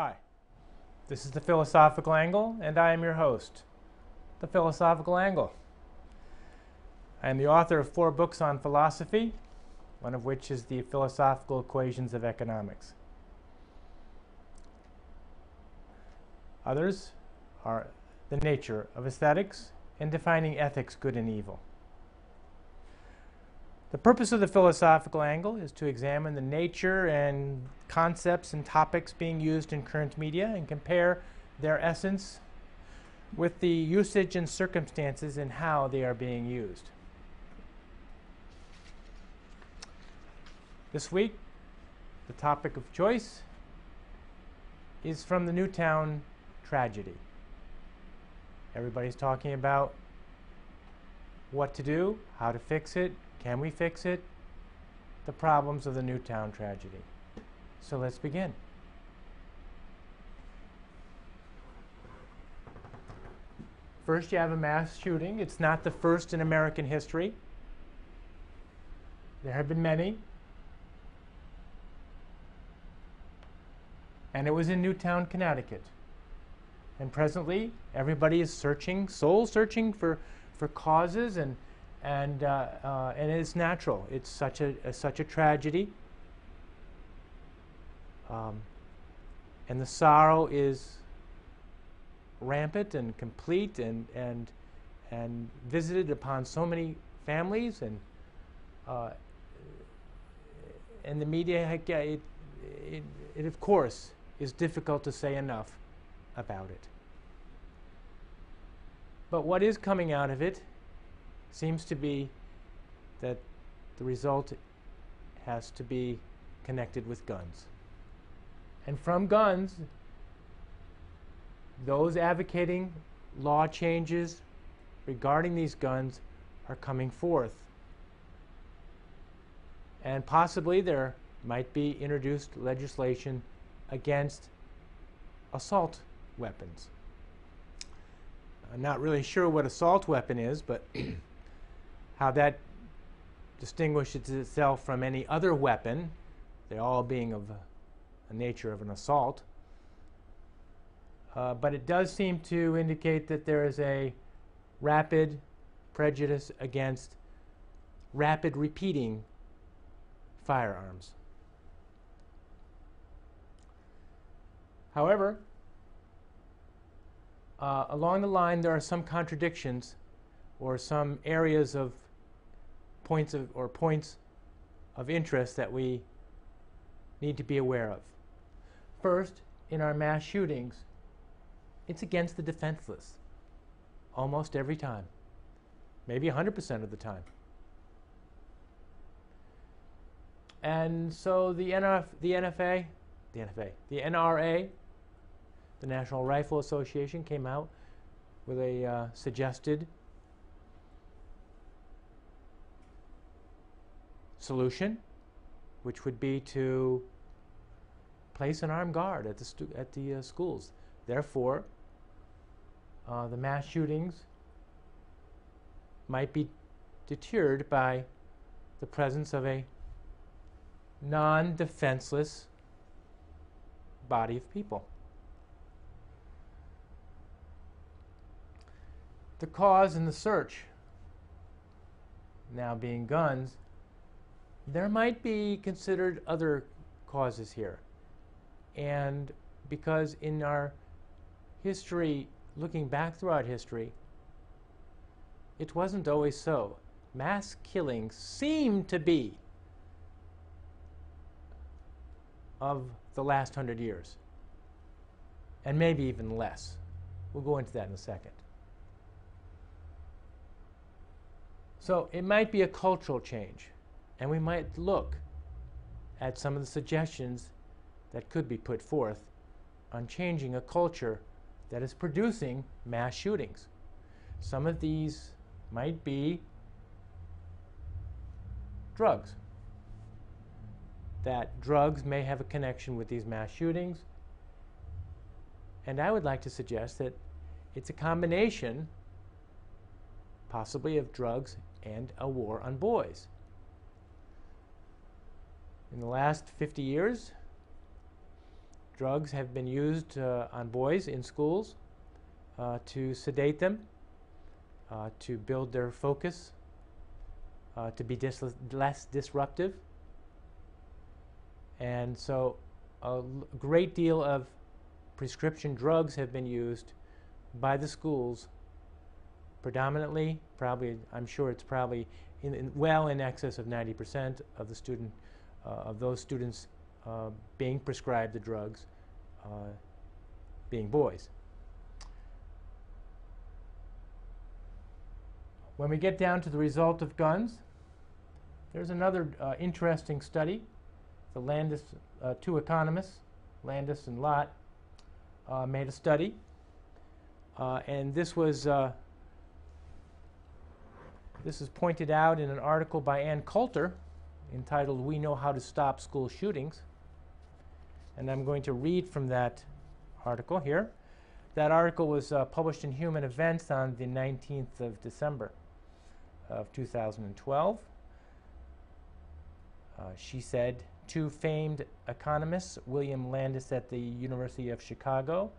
Hi, this is The Philosophical Angle, and I am your host, The Philosophical Angle. I am the author of 4 books on philosophy, one of which is The Philosophical Equations of Economics. Others are The Nature of Aesthetics and Defining Ethics, Good and Evil. The purpose of the philosophical angle is to examine the nature and concepts and topics being used in current media and compare their essence with the usage and circumstances and how they are being used. This week, the topic of choice is from the Newtown tragedy. Everybody's talking about what to do, how to fix it, can we fix it, the problems of the Newtown tragedy. So let's begin. First, you have a mass shooting. It's not the first in American history. There have been many. And it was in Newtown, Connecticut. And presently, everybody is searching, soul searching for causes, and it's natural. It's such a tragedy, and the sorrow is rampant and complete, and visited upon so many families, and the media. It of course is difficult to say enough about it. But what is coming out of it seems to be that the result has to be connected with guns. And from guns, those advocating law changes regarding these guns are coming forth. And possibly there might be introduced legislation against assault weapons. I'm not really sure what assault weapon is, but how that distinguishes itself from any other weapon, they all being of a nature of an assault. But it does seem to indicate that there is a rapid prejudice against rapid repeating firearms. However, along the line, there are some contradictions or some areas of points of interest that we need to be aware of. First, in our mass shootings, it's against the defenseless almost every time, maybe 100% of the time. And so the NRA, the National Rifle Association, came out with a suggested solution, which would be to place an armed guard at the schools. Therefore, the mass shootings might be deterred by the presence of a non-defenseless body of people. The cause in the search now being guns, there might be considered other causes here. And because in our history, looking back throughout history, it wasn't always so. Mass killings seem to be of the last 100 years, and maybe even less. We'll go into that in a second. So it might be a cultural change, and we might look at some of the suggestions that could be put forth on changing a culture that is producing mass shootings. Some of these might be drugs. That drugs may have a connection with these mass shootings. And I would like to suggest that it's a combination, possibly, of drugs and a war on boys. In the last 50 years, Drugs have been used on boys in schools to sedate them, to build their focus, to be less disruptive. And so a great deal of prescription drugs have been used by the schools, predominantly, probably, I'm sure it's probably well in excess of 90% of the of those students being prescribed the drugs being boys. When we get down to the result of guns, there's another interesting study. The Landis, two economists, Landis and Lott, made a study, and this is pointed out in an article by Ann Coulter entitled "We Know How to Stop School Shootings," and I'm going to read from that article here. That article was published in Human Events on the 19th of December of 2012. She said, two famed economists, William Landis at the University of Chicago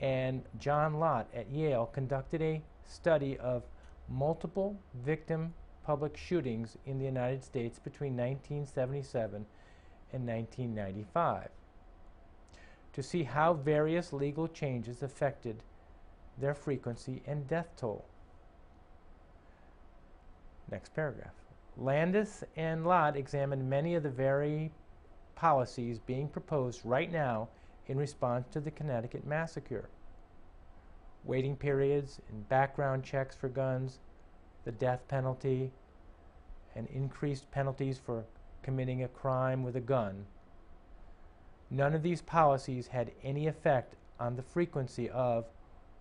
and John Lott at Yale, conducted a study of multiple victim public shootings in the United States between 1977 and 1995 to see how various legal changes affected their frequency and death toll. Next paragraph. Landis and Lott examined many of the very policies being proposed right now in response to the Connecticut massacre. Waiting periods and background checks for guns, the death penalty, and increased penalties for committing a crime with a gun. None of these policies had any effect on the frequency of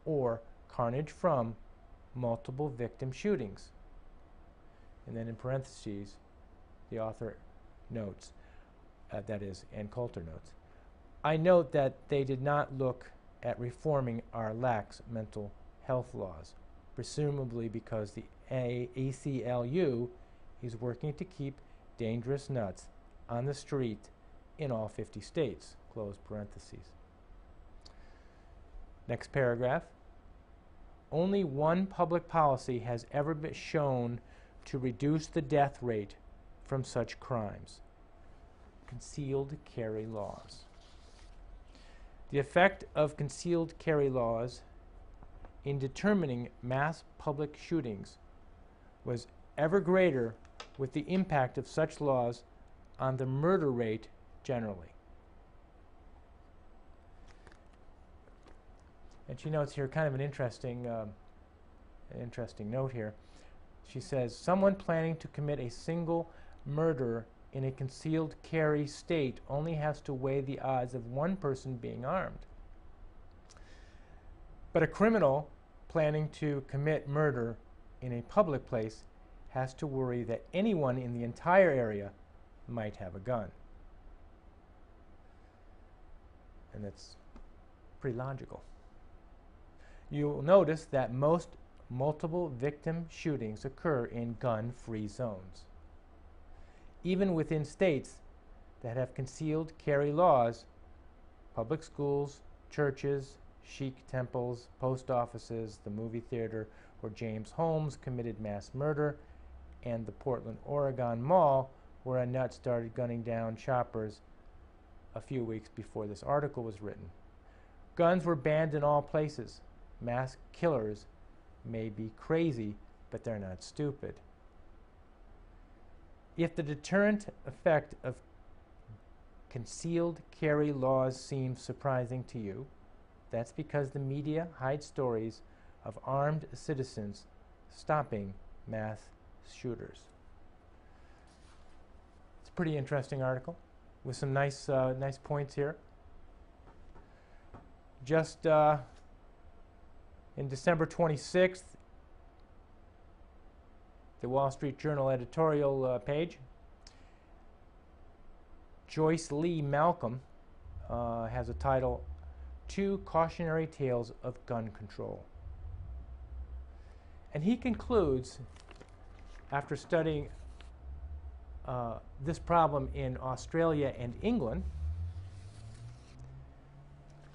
or carnage from multiple victim shootings. And then in parentheses, the author notes, that is, Ann Coulter notes, I note that they did not look at reforming our lax mental health laws, presumably because the ACLU is working to keep dangerous nuts on the street in all 50 states, close parentheses. Next paragraph. Only one public policy has ever been shown to reduce the death rate from such crimes: concealed carry laws. The effect of concealed carry laws in determining mass public shootings was ever greater with the impact of such laws on the murder rate generally. And she notes here kind of an interesting note here. She says, someone planning to commit a single murder in a concealed carry state only has to weigh the odds of one person being armed. But a criminal planning to commit murder in a public place has to worry that anyone in the entire area might have a gun. And that's pretty logical. You'll notice that most multiple victim shootings occur in gun-free zones. Even within states that have concealed carry laws, public schools, churches, chic temples, post offices, the movie theater where James Holmes committed mass murder, and the Portland, Oregon Mall where a nut started gunning down shoppers a few weeks before this article was written. Guns were banned in all places. Mass killers may be crazy, but they're not stupid. If the deterrent effect of concealed carry laws seems surprising to you, that's because the media hides stories of armed citizens stopping mass shooters. It's a pretty interesting article with some nice points here. Just in December 26th, the Wall Street Journal editorial page, Joyce Lee Malcolm has a title, Two Cautionary Tales of Gun Control. And he concludes, after studying this problem in Australia and England,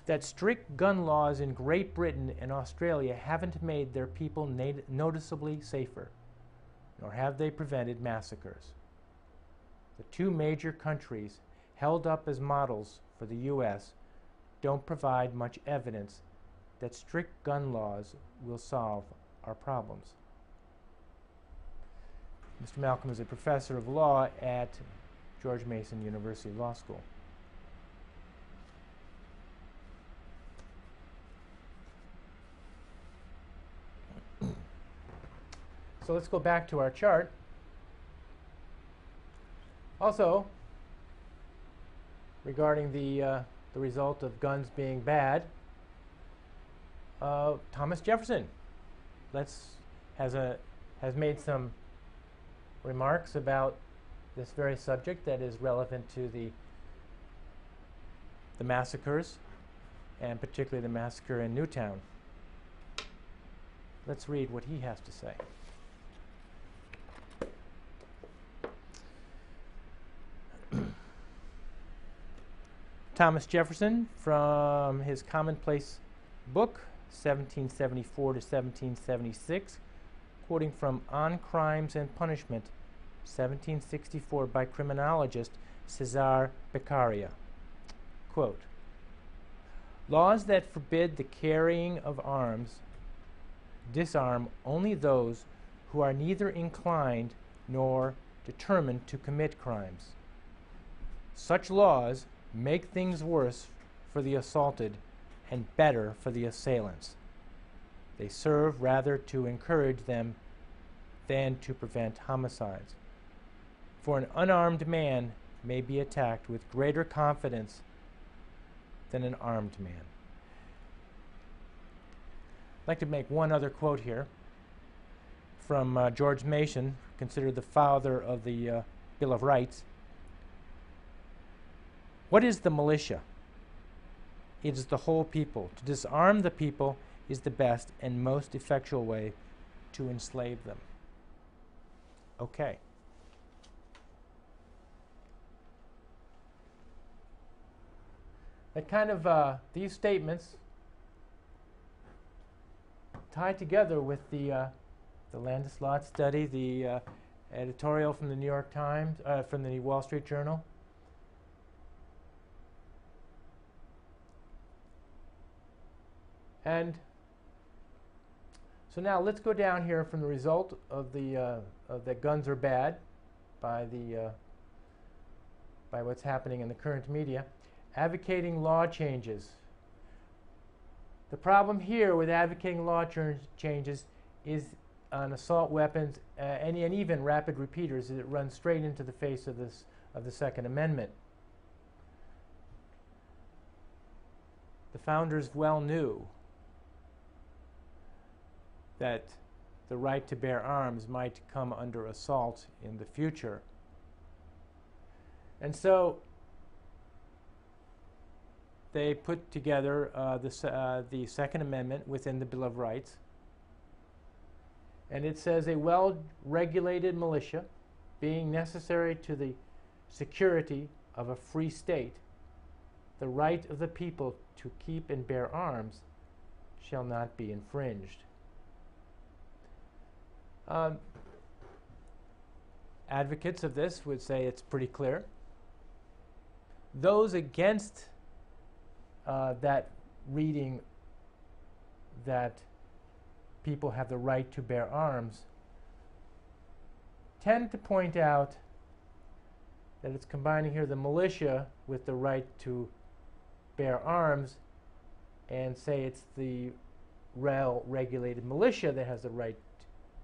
that strict gun laws in Great Britain and Australia haven't made their people noticeably safer, nor have they prevented massacres. The two major countries held up as models for the U.S. don't provide much evidence that strict gun laws will solve our problems. Mr. Malcolm is a professor of law at George Mason University Law School. So let's go back to our chart. Also, regarding the result of guns being bad, Thomas Jefferson has made some remarks about this very subject that is relevant to the massacres, and particularly the massacre in Newtown. Let's read what he has to say. Thomas Jefferson, from his commonplace book, 1774 to 1776, quoting from On Crimes and Punishment, 1764, by criminologist Cesar Beccaria. Quote, "Laws that forbid the carrying of arms disarm only those who are neither inclined nor determined to commit crimes. Such laws make things worse for the assaulted and better for the assailants. They serve rather to encourage them than to prevent homicides. For an unarmed man may be attacked with greater confidence than an armed man." I'd like to make one other quote here from George Mason, considered the father of the Bill of Rights. "What is the militia? It is the whole people. To disarm the people is the best and most effectual way to enslave them." Okay. That kind of, these statements tie together with the Landis Lott study, the editorial from the New York Times, from the Wall Street Journal. And so now let's go down here from the result of that guns are bad by what's happening in the current media. Advocating law changes. The problem here with advocating law changes is on assault weapons and even rapid repeaters, is it runs straight into the face of the Second Amendment. The founders well knew that the right to bear arms might come under assault in the future. And so they put together the Second Amendment within the Bill of Rights. And it says, "A well-regulated militia, being necessary to the security of a free state, the right of the people to keep and bear arms shall not be infringed." Advocates of this would say it's pretty clear. Those against that reading, that people have the right to bear arms, tend to point out that it's combining here the militia with the right to bear arms, and say it's the well-regulated militia that has the right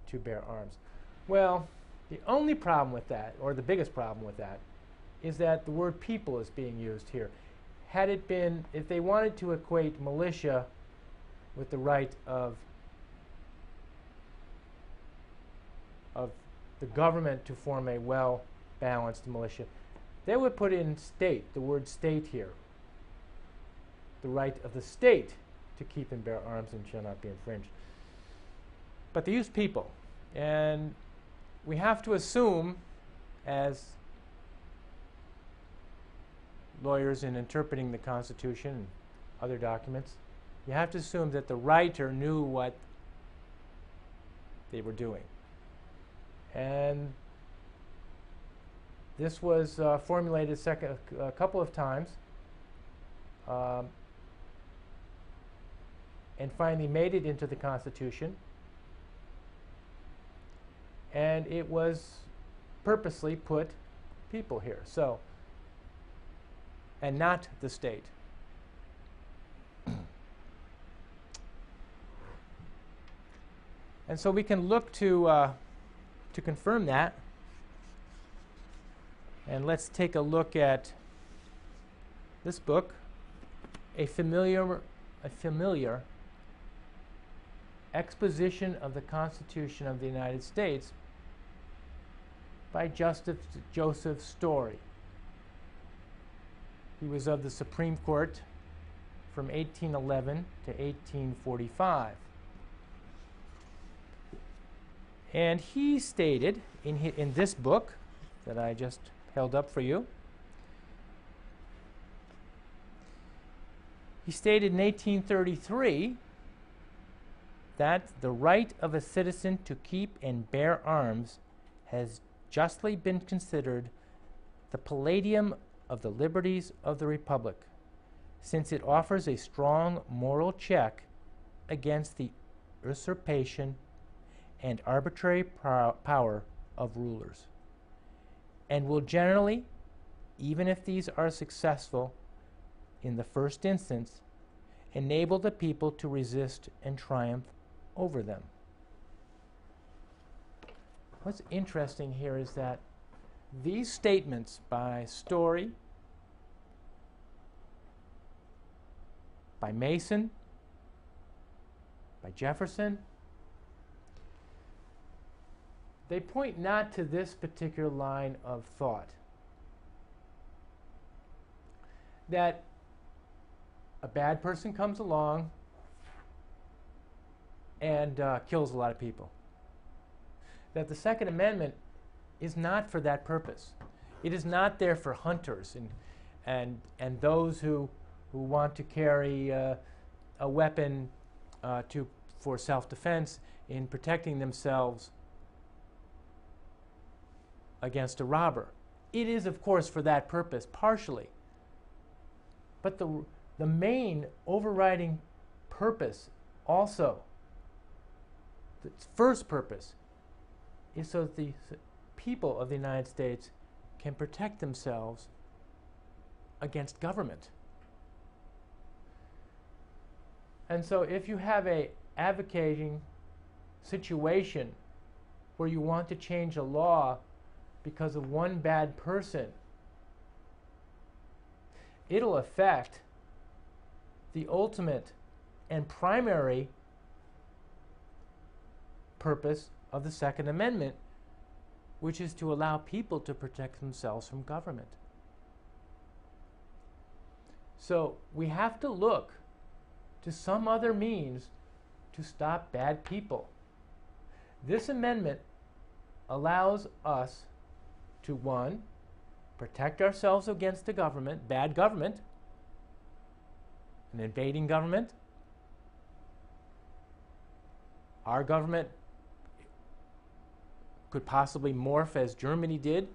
to bear arms. Well, the only problem with that, or the biggest problem with that, is that the word people is being used here. Had it been, if they wanted to equate militia with the right of the government to form a well-balanced militia, they would put in state, the word state here. The right of the state to keep and bear arms and shall not be infringed. But they use people. And we have to assume, as lawyers in interpreting the Constitution and other documents, you have to assume that the writer knew what they were doing. And this was formulated a couple of times, and finally made it into the Constitution. And it was purposely put people here, so, and not the state. And so we can look to confirm that. And let's take a look at this book, a familiar exposition of the Constitution of the United States by Joseph Story. He was of the Supreme Court from 1811 to 1845. And he stated in this book that I just held up for you, he stated in 1833 that the right of a citizen to keep and bear arms has justly been considered the palladium of the liberties of the Republic, since it offers a strong moral check against the usurpation and arbitrary power of rulers, and will generally, even if these are successful in the first instance, enable the people to resist and triumph over them. What's interesting here is that these statements by Story, by Mason, by Jefferson, they point not to this particular line of thought, that a bad person comes along and kills a lot of people. That the Second Amendment is not for that purpose. It is not there for hunters and those who want to carry a weapon for self-defense in protecting themselves against a robber. It is, of course, for that purpose, partially. But the main overriding purpose also, the first purpose, is so that the people of the United States can protect themselves against government. And so if you have a advocating situation where you want to change a law because of one bad person, it'll affect the ultimate and primary purpose of the Second Amendment, which is to allow people to protect themselves from government. So we have to look to some other means to stop bad people. This amendment allows us to, one, protect ourselves against the government, bad government, an invading government. Our government could possibly morph as Germany did.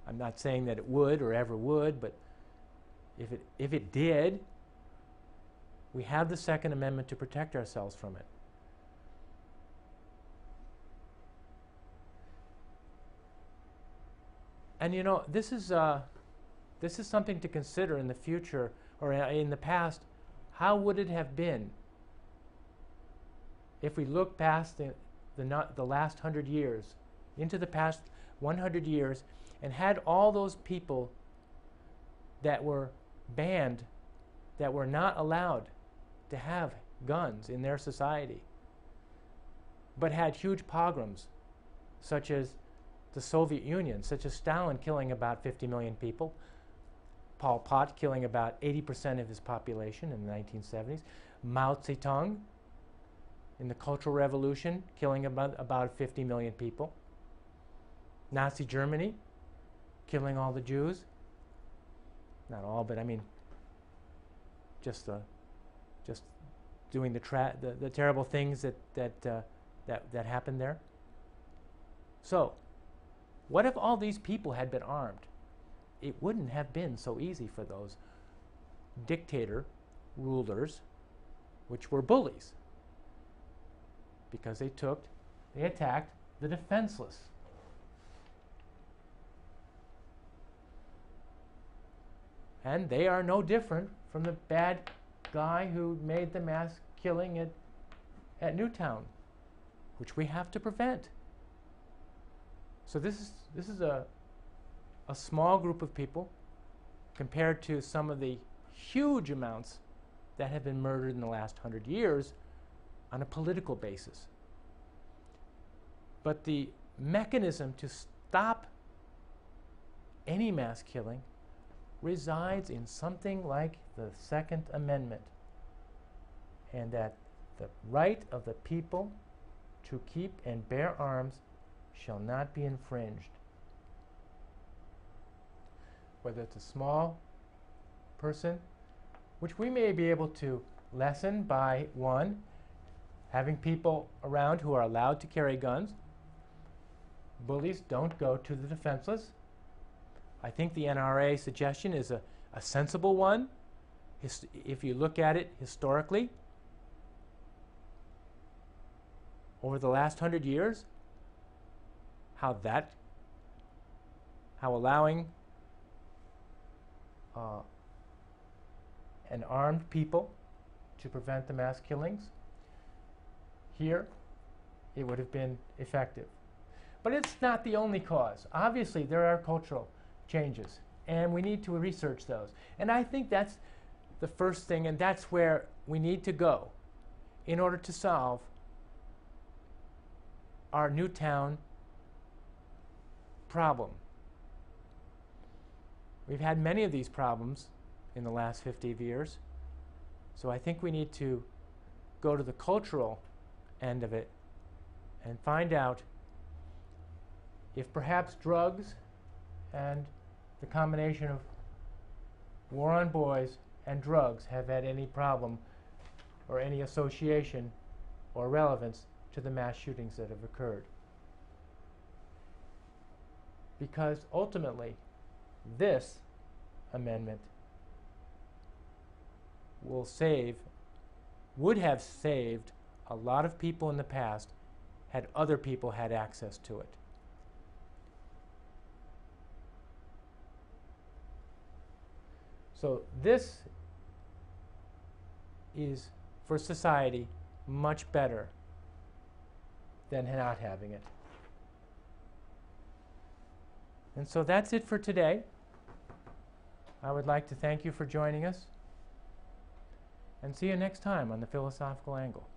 I'm not saying that it would or ever would, but if it did, we have the Second Amendment to protect ourselves from it. And you know, this is something to consider in the future, or in the past. How would it have been if we look past the last 100 years, into the past 100 years, and had all those people that were banned, that were not allowed to have guns in their society, but had huge pogroms, such as the Soviet Union, such as Stalin killing about 50 million people, Pol Pot killing about 80% of his population in the 1970s, Mao Zedong in the Cultural Revolution killing about 50 million people, Nazi Germany killing all the Jews, not all, but I mean just the just doing the terrible things that happened there. So, what if all these people had been armed? It wouldn't have been so easy for those dictator rulers, which were bullies, because they attacked the defenseless. And they are no different from the bad guy who made the mass killing at Newtown, which we have to prevent. So this is a small group of people compared to some of the huge amounts that have been murdered in the last 100 years on a political basis. But the mechanism to stop any mass killing resides in something like the Second Amendment, and that the right of the people to keep and bear arms shall not be infringed. Whether it's a small person, which we may be able to lessen by, one, having people around who are allowed to carry guns. Bullies don't go to the defenseless. I think the NRA suggestion is a sensible one, if you look at it historically. Over the last 100 years, how allowing an armed people to prevent the mass killings, here it would have been effective. But it's not the only cause. Obviously, there are cultural changes, and we need to research those. And I think that's the first thing, and that's where we need to go in order to solve our Newtown problem. We've had many of these problems in the last 50 years, so I think we need to go to the cultural end of it and find out if perhaps drugs and the combination of war on boys and drugs have had any problem or any association or relevance to the mass shootings that have occurred. Because ultimately, this amendment would have saved a lot of people in the past had other people had access to it. So this is, for society, much better than not having it. And so that's it for today. I would like to thank you for joining us, and see you next time on The Philosophical Angle.